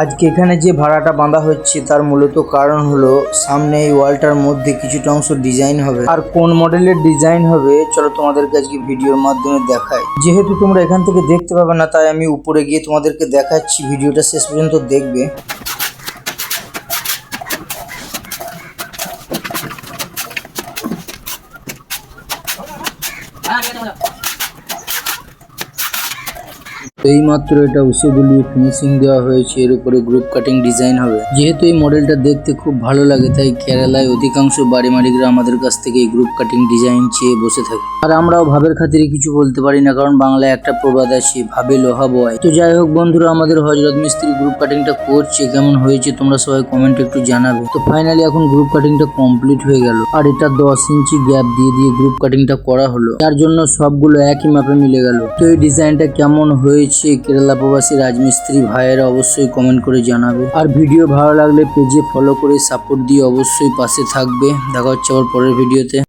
আজকে এখানে যে ভাড়াটা বাঁধা হচ্ছে তার মূলত কারণ হলো সামনে এই ওয়ালটার মধ্যে কিছুটা অংশ ডিজাইন হবে। আর কোন মডেলের ডিজাইন হবে চলো তোমাদেরকে আজকে ভিডিওর মাধ্যমে দেখাই। যেহেতু তোমরা এখান থেকে দেখতে পাবে না তাই আমি উপরে গিয়ে তোমাদেরকে দেখাচ্ছি, ভিডিওটা শেষ পর্যন্ত দেখবে। এইমাত্র এটা উসে গুলিয়ে ফিনিশিং দেওয়া হয়েছে, এর উপরে গ্রুপ কাটিং ডিজাইন হবে। যেহেতু এই মডেলটা দেখতে খুব ভালো লাগে তাই কেরালায় অধিকাংশ বাড়ি মালিকরা আমাদের কাছ থেকে এই গ্রুপ কাটিং ডিজাইন চেয়ে বসে থাকে। আর আমরাও ভাবের খাতিরে কিছু বলতে পারি না, কারণ বাংলায় একটা প্রবাদ আছে, ভাবে লোহা বয়। তো যাই হোক বন্ধুরা, আমাদের হযরত মিস্ত্রি গ্রুপ কাটিংটা করছে, কেমন হয়েছে তোমরা সবাই কমেন্টে একটু জানাবে। তো ফাইনালি এখন গ্রুপ কাটিংটা কমপ্লিট হয়ে গেল, আর এটা 10 ইঞ্চি গ্যাপ দিয়ে গ্রুপ কাটিংটা করা হলো, তার জন্য সবগুলো একই মাপে মিলে গেল। তো এই ডিজাইনটা কেমন হয়েছে কেরালা প্রবাসী রাজমিস্ত্রি ভাইয়েরা অবশ্যই কমেন্ট করে জানাবে। আর ভিডিও ভালো লাগলে পেজে ফলো করে সাপোর্ট দিয়ে অবশ্যই পাশে থাকবে। দেখা হচ্ছে আবার পরের ভিডিওতে।